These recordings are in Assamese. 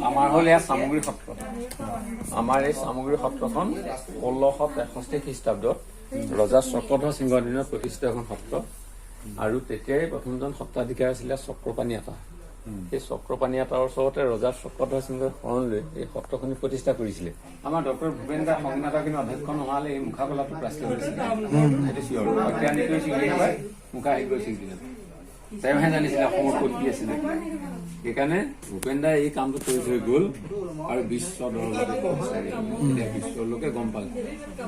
আমাৰ হ'ল এয়া চামগুৰি সত্ৰ। আমাৰ এই চামগুৰি সত্ৰখন 1663 খ্ৰীষ্টাব্দত ৰজা চক্ৰধৰ সিংহৰ দিনত প্ৰতিষ্ঠিত এখন সত্ৰ। আৰু তেতিয়াই প্ৰথমজন সত্ৰাধিকাৰ আছিলে চক্ৰপাণী এটা। সেই চক্ৰপাণী এটাৰ ওচৰতে ৰজা চক্ৰধৰ সিংহই শৰণ লৈ এই সত্ৰখনি প্ৰতিষ্ঠা কৰিছিলে। আমাৰ ডক্টৰ ভূপেন দা সংঘাতৰ কিন্তু অধ্যক্ষ নহলে এই মুখা কলাটো প্ৰাচীন হৈছিলে। সেইটো চিঞৰ অত্যানিকৈ চিগিলে মুখা হেৰি কৰি চিগিলে তেওঁহে জানিছিলে অসমৰ ক'ত কি আছিলে। সেইকাৰণে ভূপেন দাই এই কামটো কৰি থৈ গ'ল আৰু বিশ্ব দৰবাৰত বিশ্বৰ লোকে গম পালে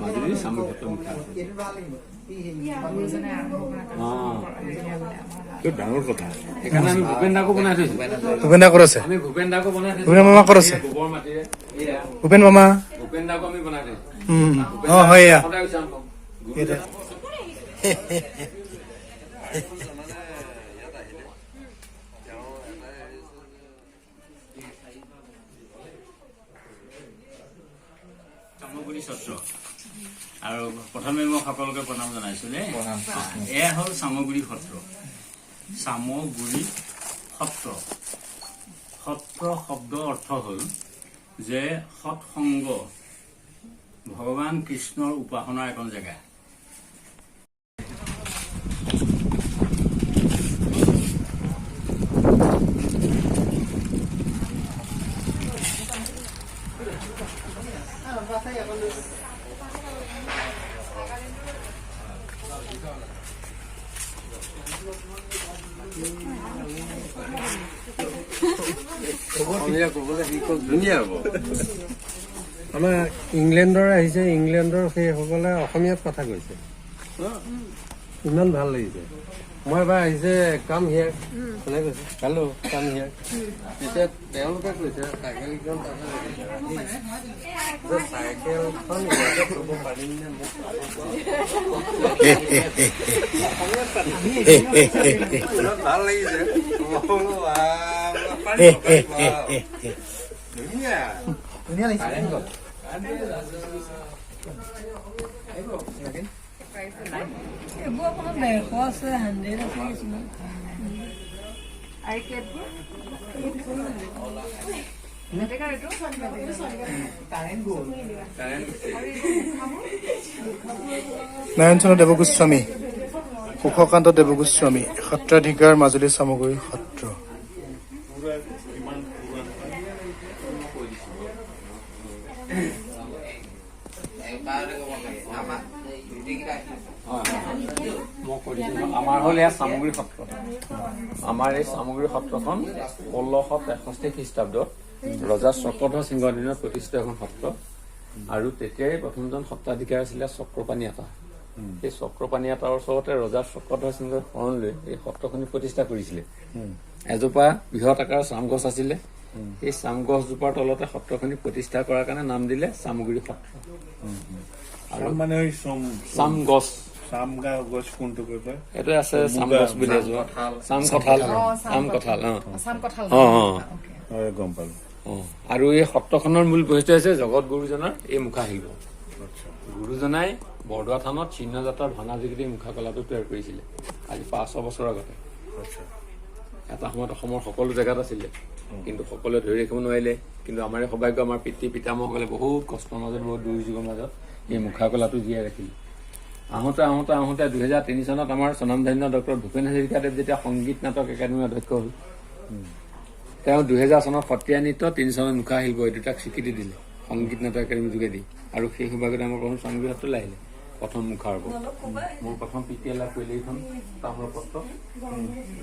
মাজুলীৰ চামগুৰি সত্ৰ মুখা ডাঙৰ কথা। সেইকাৰণে আমি ভূপেন দাকো বনাই থৈছো। ভূপেন দা কৰিছে, আমি ভূপেন দাকো বনাই থৈছো। ভূপেন মামা কৰিছে, গোবৰ মাটিৰে ভূপেন মামা ভূপেন দাকো আমি বনাই থৈছো। হয় এয়া চামগুৰি সত্ৰ। আৰু প্ৰথমে মই সকলোকে প্ৰণাম জনাইছো দেই। এয়া হ'ল চামগুৰি সত্ৰ। চামগুৰি সত্ৰ। সত্ৰ শব্দ অৰ্থ হ'ল যে সৎসংগ, ভগৱান কৃষ্ণৰ উপাসনাৰ এখন জেগা। ধুনীয়া হ'ব। আমাৰ ইংলেণ্ডৰ আহিছে, ইংলেণ্ডৰ সেইসকলে অসমীয়াত কথা কৈছে, ইমান ভাল লাগিছে। মই এবাৰ আহিছে কাম হিয়াৰ কোনে কৈছে হেল্ল' কাম হিয়াৰ, তেতিয়া তেওঁলোকে কৈছে চাইকেলখন চাইকেলখন ল'ব পাৰিম নে মোক ভাল লাগিছে। ধুনীয়া ধুনীয়া লাগিছে। এইবোৰ আপোনাৰ 150 আছে, 100 আছে কিছুমান। নাৰায়ণ দেৱগোস্বামী, সুখকান্ত দেৱগোস্বামী, সত্ৰাধিকাৰ মাজুলী চামগুৰি সত্ৰ। আমাৰ হ'ল এয়া চামগুৰি সত্ৰ। আমাৰ এই চামগুৰি সত্ৰখন 1663 খ্ৰীষ্টাব্দত ৰজা চক্ৰধৰ সিংহৰ দিনত প্ৰতিষ্ঠিত এখন সত্ৰ। আৰু তেতিয়াই প্ৰথমজন সত্ৰাধিকাৰ আছিলে চক্ৰপাণী এটা। সেই চক্ৰপাণী এটাৰ ওচৰতে ৰজা চক্ৰধৰ সিংহই শৰণ লৈ এই সত্ৰখনি প্ৰতিষ্ঠা কৰিছিলে। এজোপা বৃহৎ আকাৰৰ চাম গছ আছিলে। সেই চাম গছজোপাৰ তলতে সত্ৰখনি প্ৰতিষ্ঠা কৰাৰ কাৰণে নাম দিলে চামগুৰি সত্ৰ। আৰু মানে চাম গছ, চাম গছ কোনটো কৈ পায়? এইটো আছে চাম গছ বুলি এজোপা। চাম কঁঠাল, চাম কঁঠাল। গম পালো। আৰু এই সত্ৰখনৰ মূল বৈশিষ্ট্য হৈছে জগত গুৰুজনাৰ এই মুখা শিল্প। গুৰুজনাই বৰদোৱা থানত চিহ্ন যাত্ৰাৰ ভাঙা যোগেদি মুখা কলাটো তৈয়াৰ কৰিছিলে আজি 500 বছৰ আগতে। এটা সময়ত অসমৰ সকলো জেগাত আছিলে, কিন্তু সকলোৱে ধৰি ৰাখিব নোৱাৰিলে। কিন্তু আমাৰ সৌভাগ্য, আমাৰ পিতৃ পিতামহসকলে বহুত কষ্টৰ মাজত, বহুত দুৰ্যোগৰ মাজত এই মুখা কলাটো জীয়াই ৰাখিলে। আহোঁতে 2003 চনত আমাৰ স্বনামধন্য ডক্টৰ ভূপেন হাজৰিকাদেৱ যেতিয়া সংগীত নাটক একাডেমীৰ অধ্যক্ষ হ'ল, তেওঁ 2000 চনত সত্ৰীয়া নৃত্য, 3 চনত মুখা শিল্প, এই দুটাক স্বীকৃতি দিলে সংগীত নাটক একাডেমীৰ যোগেদি। আৰু সেই সৌভাগ্যত আমাৰ প্ৰথম চামগুৰি সত্ৰলৈ আহিলে প্ৰথম মুখাৰ ওপৰত। মোৰ প্ৰথম পিটিএল লাভ কৰিলে এইখন তাম্ৰপত্ৰ।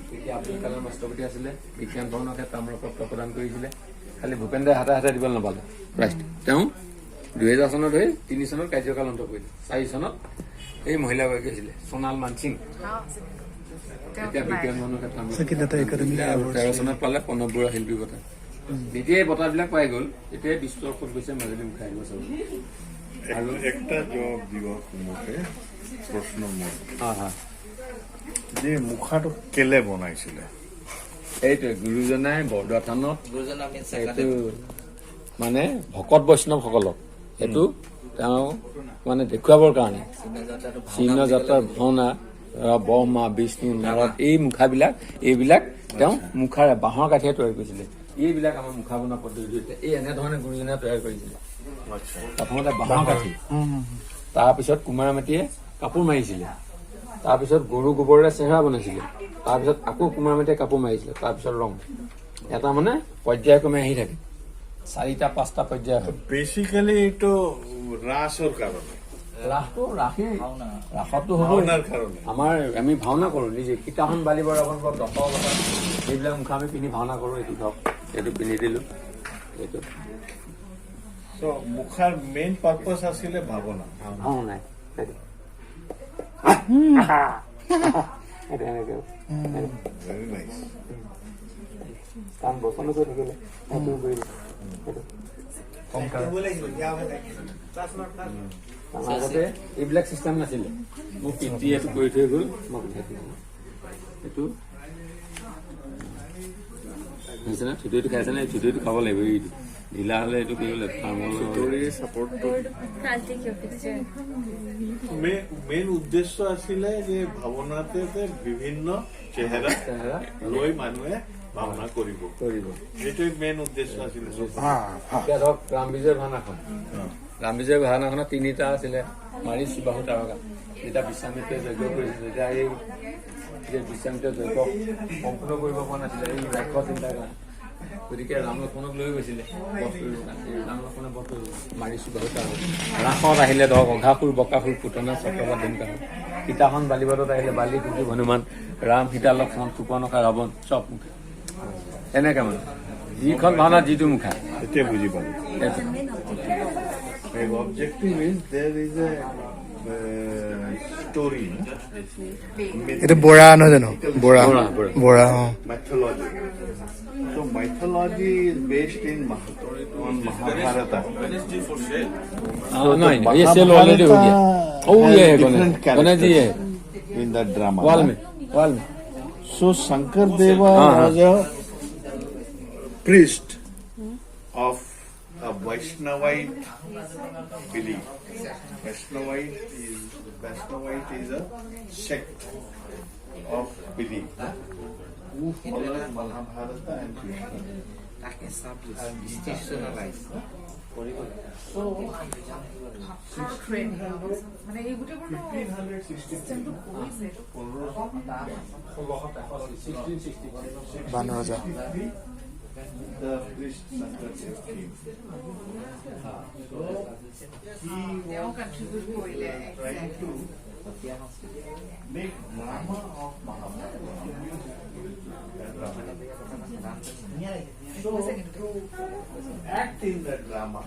তেতিয়া আব্দুল কালাম ৰাষ্ট্ৰপতি আছিলে, বিজ্ঞান ভৱনকে তাম্ৰপত্ৰ প্ৰদান কৰিছিলে। খালি ভূপেন দাই হাতে হাতে দিবলৈ নাপালে প্ৰাইজটো। তেওঁ 2000 চনত হৈ 3 চনত কাৰ্যকাল অন্ত কৰিলে। 4 চনত এই মহিলাগৰাকী আছিলে সোণাল মানসিং, এতিয়া বিজ্ঞান ভৱনৰ ক্ষেত্ৰত 13 চনত পালে প্ৰণৱ বৰুৱা শিল্পী বঁটা। যেতিয়াই বঁটাবিলাক পাই গ'ল, তেতিয়াই বিশ্বৰ ক'ত গৈছে মাজুলী মুখা আহিব চাব। আৰু একটা জবাব দিব মোক প্ৰশ্ন মোৰ যে মুখাটো কেলে বনাইছিলে? এইটোৱে গুৰুজনাই বৰদোৱা থানত এইটো মানে ভকত বৈষ্ণৱসকলক এইটো তেওঁ মানে দেখুৱাবৰ কাৰণে চিহ্ন যাত্ৰাৰ ভাওনা, ব্ৰহ্মা বিষ্ণু নাৰদ, এই মুখাবিলাক এইবিলাক তেওঁ মুখাৰে বাঁহৰ কাঠিয়ে তৈয়াৰ কৰিছিলে। এইবিলাক আমাৰ মুখা বনোৱা পদ্ধতি এই এনেধৰণে গুৰুজনাই তৈয়াৰ কৰিছিলে প্ৰথমতে বাঁহৰ কাঠি তাৰপিছত কুমাৰ মাটিয়ে কাপোৰ মাৰিছিলে তাৰপিছত গৰু গোবৰেৰে চেহেৰা বনাইছিলে তাৰপিছত আকৌ কুমাৰ মাটিয়ে কাপোৰ মাৰিছিলে তাৰপিছত ৰং এটা মানে পৰ্যায়ক্ৰমে আহি থাকে 4টা 5টা পৰ্যায় বেসিক্যালি এইটো ৰাসৰ কাৰণে ৰাসতো হ'ব ভাওনাৰ কাৰণে আমাৰ আমি ভাওনা কৰো নিজে সীতাহন বালিবৰ ৰাৱণ দশৰথ এইবিলাক মুখা আমি পিন্ধি ভাওনা কৰো এইটো ধৰক এইটো পিন্ধি দিলো এইটো So, মুখাৰ মেইন পাৰ্পস আছিলে ভাৱনা ভাওনাই এনেকে ভেৰি নাইচ কাম বচনো কৰি থাকিলে আগতে এইবিলাক চিষ্টেম নাছিলে মোক পিতৃ এইটো কৰি থৈ গ'ল মই পিন্ধাই দিলোঁ এইটো হৈছে না চুটিটো খাইছে নে চুটিটো খাব লাগিব এইটো ঢিলা হ'লে এইটো কৰিব লাগিব মেইন উদ্দেশ্য আছিলে যে ভাৱনাতে বিভিন্ন চেহেৰা লৈ মানুহে ভাৱনা কৰিব সেইটোৱে মেইন উদ্দেশ্য আছিলে এতিয়া ধৰক ৰামবিজয় ভাওনাখন ৰামবিজয় ভাওনাখনত 3টা আছিলে মাৰি শিবাহু তাৰকা যেতিয়া বিশ্বামিত্ৰই যজ্ঞ কৰিছিল তেতিয়া এই যে বিশ্বামিত্ৰই যজ্ঞ সম্পূৰ্ণ কৰিব পৰা নাছিলে এই ৰাক্ষস চিন্তাৰ কাৰণে গতিকে ৰাম লক্ষ্মণক লৈ গৈছিলে বধ কৰিবৰ কাৰণে ৰাম লক্ষ্মণে বধ কৰিছিল মাৰি শিবাহু তাৰকা ৰাসত আহিলে ধৰক অঘাসুৰ বকাসুৰ পুতনা চক্ৰবাদ ধুমকাসুৰ সীতাহন বালিবাদত আহিলে বালি কুকুৰ হনুমান ৰাম সীতা লক্ষ্মণ সুপৰ্ণখা ৰাৱণ চব মুখা এনেকে মানে যিখন ভাওনা যিটো মুখা এতিয়া বুজি পালো objective is there is a story এইটো বৰা নহয় জানো Bora Bora mythology. So mythology is based in on Mahabharata. नहीं ये सेल ऑलरेडी हो गया Has ये है different गणेश जी है characters in that drama. वाल में So Shankar Deva was a priest of a Vaishnavite belief. Vaishnavite is a sect of belief who follows Mahabharata and Krishna. So, 12,000 the priest Shankar Deva came. So, he was trying to make drama of Mahabharata. So, to act in the drama,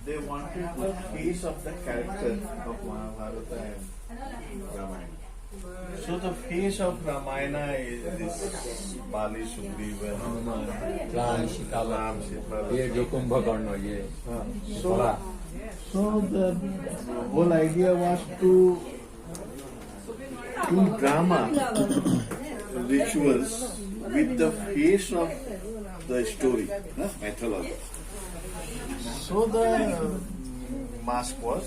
they wanted the face of the character of Mahabharata and Ramayana. So the face of Ramayana is this Bali Sugriva, Ram Sita Ram, Sita. ये जो कुंभकर्ण ये So the whole idea was to do drama rituals with the face of the story, mythology. So the mask was.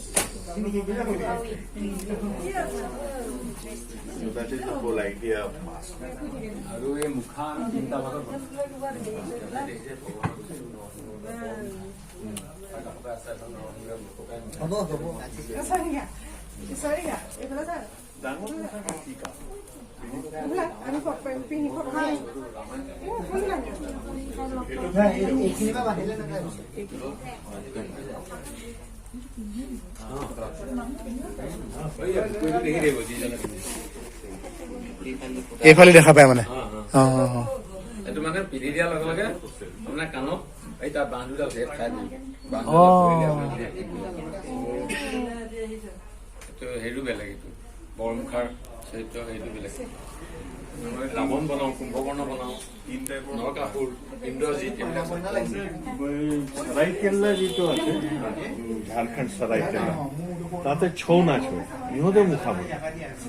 So that is the whole idea of mask. আৰু এই মুখা তিনিটা ভাগত ডাঙৰ কথা কি কাম? এইফালে দেখা পায় মানে এইটো মানে পিন্ধি দিয়াৰ লগে লগে আপোনাৰ কাণত এই তাৰ বাঁহ দুডাল ভেদ খাই দিয়ে এইটো হেৰিও বেলেগ এইটো বৰমুখাৰ চৰিত্ৰ সেইটো বেলেগ ৰাৱণ বনাওঁ কুম্ভকৰ্ণ বনাওঁ নৰকাসুৰ ইন্দ্ৰজিৎ এইবিলাক সৰাইকেলা যিটো আছে ঝাৰখণ্ড সৰাইকেলা তাতে ছৌ নাচ হয় ইহঁতে মুখা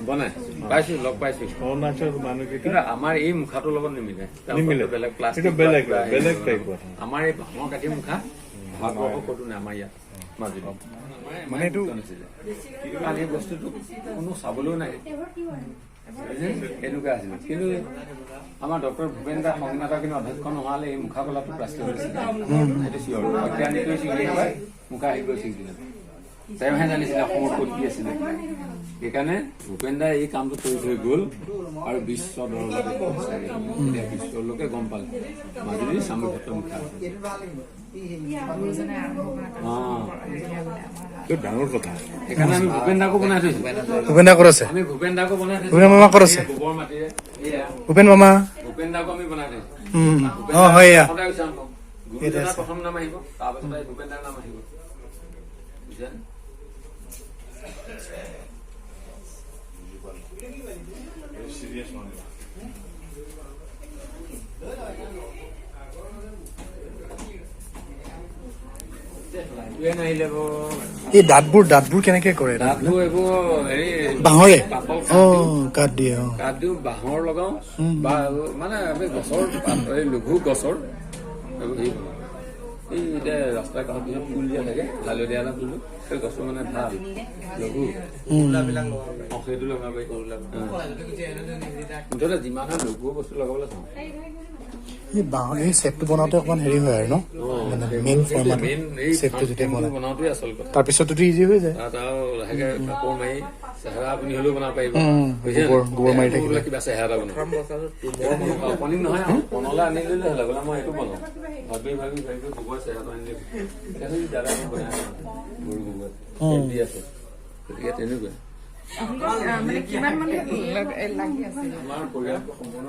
বনাই পাইছো লগ পাইছো ছৌ নাচৰ মানুহকেইটা কিন্তু আমাৰ এই মুখাটোৰ লগত নিমিলে বেলেগ এইটো বেলেগ বেলেগ টাইপৰ আমাৰ এই বাঁহৰ কাঠি মুখা ভাৰতবৰ্ষ ক'তো নাই আমাৰ ইয়াত মাজুলী মানে এইটো কিন্তু এই বস্তুটো কোনো চাবলৈও নাই এনেকুৱা আছিলে কিন্তু আমাৰ ডক্টৰ ভূপেন দাস সংজ্ঞাতা কিন্তু অধ্যক্ষ নোহোৱালে এই মুখা কলাটো প্ৰাস্ত হৈছিল সেইটো চিঞৰ অজ্ঞানী কৰি চিঙি নাপায় মুখা হেৰি কৰি চিঙি তেওঁহে জানিছিলে অসমৰ ক'ত কি আছিলে সেইকাৰণে ভূপেন দাই এই কামটো কৰি থৈ গ'ল আৰু বিশ্ব দৰবাৰত এতিয়া বিশ্বৰ লোকে গম পালে মাজুলীৰ চামগুৰি মুখা ডাঙৰ কথা সেইকাৰণে আমি ভূপেন দাকো বনাই থৈছো ভূপেন দা ক'ত আছে আমি ভূপেন দাকো বনাই থৈছো ভূপেন মামা ক'ত আছে গোবৰ মাটিৰে ভূপেন মামা ভূপেন দাকো আমি বনাই থৈছো অঁ হয় এয়া গুৰুজনাৰ প্ৰথম নাম আহিব তাৰপাছত ভূপেন দাৰ নাম আহিব বুজিছা serious one. এই দাঁতবোৰ কেনেকে কৰে দাঁতবোৰ এইবোৰ হেৰি বাঁহৰে কাঠ দিয়ে কাঠ দিওঁ বাঁহৰ লগাও বা মানে আমি গছৰ এই লঘু গছৰ এই এতিয়া ৰাস্তা কাষত পিছত ফুল দিয়া থাকে হালধীয়া এটা ফুল সেই গছটো মানে ভাল লঘু সেইটো লগাব পাৰি মুঠতে যিমান হয় লঘু বস্তু লগাবলৈ চাওঁ এই বাঁহৰ এই চেপটো বনাওঁতে অকমান হেৰি হয় আৰু ন মানে মেইন ফৰ্মাট চেপটো যেতিয়া বনাই বনাওঁটোৱে আচল কথা তাৰপিছততো ইজি হৈ যায় তাত আৰু লাহেকে কাপোৰ মাৰি চেহেৰা আপুনি হ'লেও বনাব পাৰিব গোবৰ মাৰি থাকিলে কিবা চেহেৰা এটা বনাব অপনিং নহয় বনলৈ আনি দিলে হ'লে বোলে মই এইটো বনাওঁ ভাবি গোবৰ চেহেৰাটো আনি দিম এতিয়া দাদা বনাই গৰু গোবৰ দি আছে গতিকে তেনেকুৱা আমাৰ পৰিয়ালটো সম্পূৰ্ণ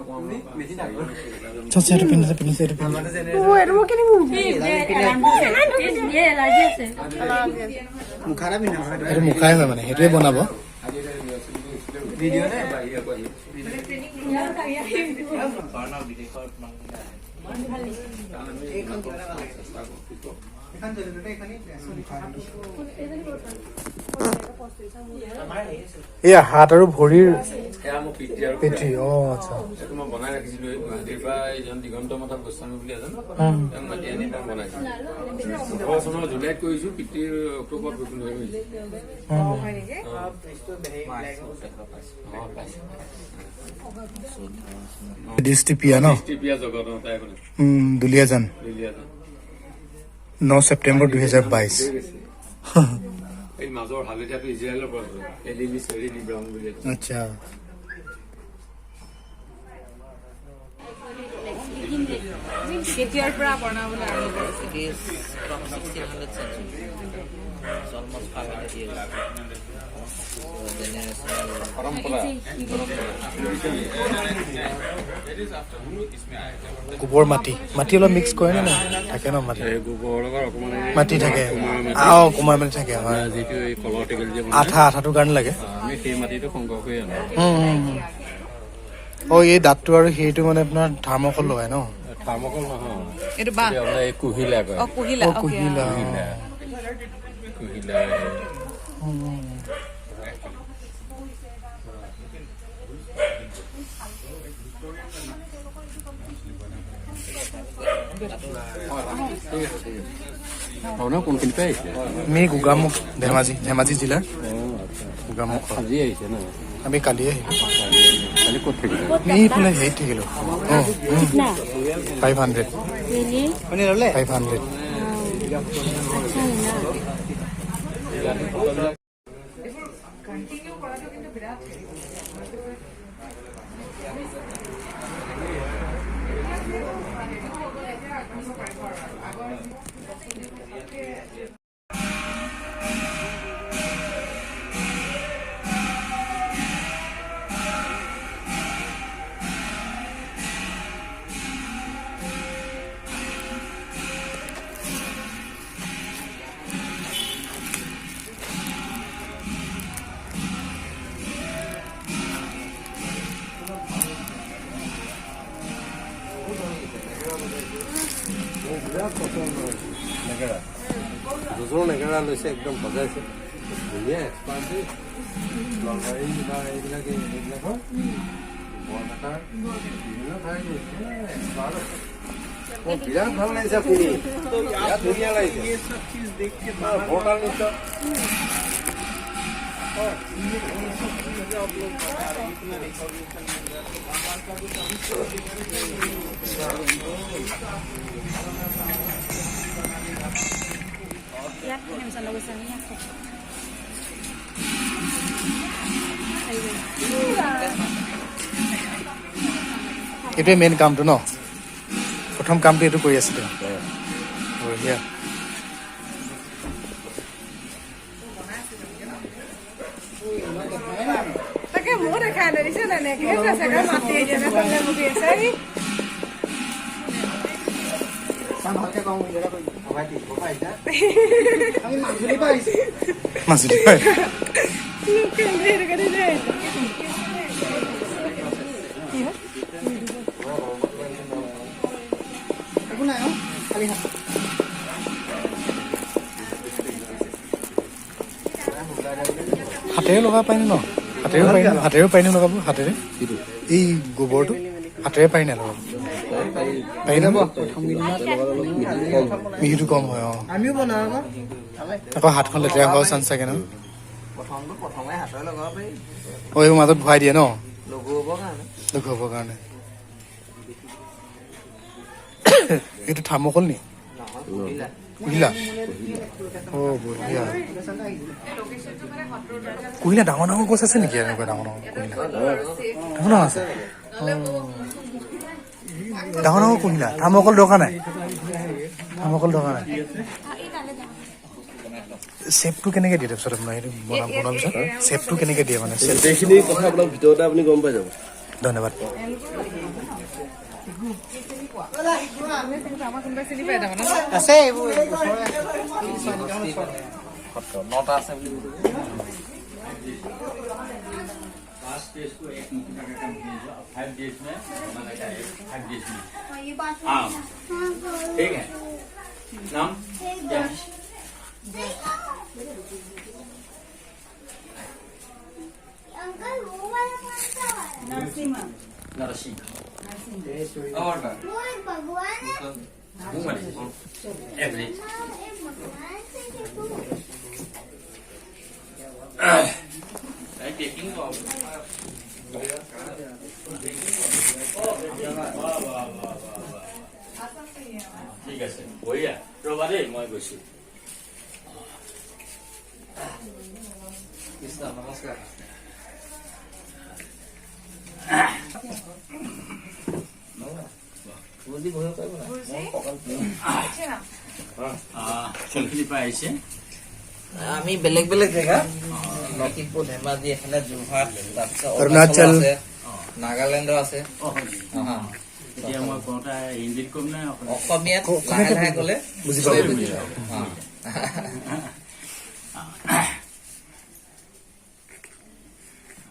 এইটো মুখাই হয় মানে সেইটোৱে বনাব এয়া হাত আৰু ভৰিৰ পিঠি আচ্ছা মই বনাই ৰাখিছিলো গুৱাহাটীৰ পৰা এইজন দিগন্ত মাথা গোস্বামী বুলি এজন তেওঁক মাতি আনি তেওঁ বনাইছো 18 চনৰ জুলাইত কৰিছো পিতৃৰ অক্টোবৰত বিপুল হৈ গৈছে ডিষ্টিপিয়া ন জগত তাই দুলীয়াজান 9 ছেপ্টেম্বৰ 2022 এই মাজৰ হালধীয়াটো ইজৰাইলৰ পৰা ব্ৰাউন বুলি আচ্ছা কেতিয়াৰ পৰা বনাবলৈ আৰম্ভ কৰিছে from 1600th century. It's almost 500 years. গোবৰ মাটি অলপ মিক্স কৰে নে থাকে ন মাটি গোবৰ লগত অকণমান মাটি থাকে কুমাৰ মাটি থাকে হয় যিটো এই কলৰ টেকেল যে আঠাটোৰ কাৰণে লাগে আমি সেই মাটিটো সংগ্ৰহ কৰি আনো এই দাঁতটো আৰু সেইটো মানে আপোনাৰ থাৰ্মকল লগাই ন থাৰ্মকল নহয় এইটো বাঁহ এই কুহিলা কয় কুহিলা কোনখিনি পাই আহিছে আমি গোগামুখ ধেমাজি জিলাৰ গোগামুখ আজি আহিছে ন আমি কালি আহিলো কালি ক'ত থাকিলে এইফালে হেৰিত থাকিলো 500 দুজোৰ নেগেৰা লৈছে একদম বজাইছে ধুনীয়া এক্সপাৰ্ট এইবিলাকৰ বৰপেটাৰ বিভিন্ন ঠাই এক্সপাৰ্ট আছে মোৰ বিৰাট ভাল লাগিছে শুনি বিৰাট ধুনীয়া লাগিছে ভোটাৰ নিশ্চয় এইটোৱে মেইন কামটো ন প্ৰথম কামটো এইটো কৰি আছে তেওঁ বঢ়িয়া তাকে মোক দেখাই দিছে এনেকে চাগে মাতি দিয়ে মুখি আছে মাজুলী হাতেৰে লগাব পাৰি ন হাতেৰেও পাৰি নে লগাব হাতেৰে এই গোবৰটো হাতেৰে পাৰি নে লগাব পাৰি যাব মিহিটো কম হয় আমিও বনাওঁ আকৌ হাতখন লেতেৰা হোৱাৰ চান্স থাকে ন প্ৰথমে হাতেৰে লগাব পাৰি এইবোৰ মাজত ভৰাই দিয়ে ন লঘু হ'বৰ লঘু হ'বৰ কাৰণে কাৰণে এইটো থাৰ্মকল নি কুহিলা বঢ়িয়া কুহিলা ডাঙৰ ডাঙৰ গছ আছে নেকি এনেকুৱা ডাঙৰ ডাঙৰ কুহিলা ডাঙৰ আছে ডাঙৰ ডাঙৰ কুহিলা থাৰ্মকল দৰকাৰ নাই চেপটো কেনেকে দিয়ে তাৰপিছত আপোনাৰ সেইটো বনোৱাৰ পিছত চেপটো কেনেকে দিয়ে মানে গোটেইখিনি কথা আপোনাক ভিতৰতে আপুনি গম পাই যাব ধন্যবাদ আছে এইবোৰ নটা আছে বুলি Last days को एक मुखी का काम कीजिए 5 days में बनाना चाहिए 5 days में हाँ ठीक है नाम क्या नरसिंह और भगवान एवरेज टेकिंग ঠিক আছে বঢ়িয়া ৰবা দেই মই গৈছো নমস্কাৰ কোনখিনি পৰা আহিছে আমি বেলেগ বেলেগ জেগা লখিমপুৰ ধেমাজি এফালে যোৰহাট তাৰপিছত অৰুণাচল আছে নাগালেণ্ডৰ আছে এতিয়া মই কওঁতে হিন্দীত ক'ম নে অসমীয়াত লাহে লাহে গ'লে বুজি পাব বুজি পাব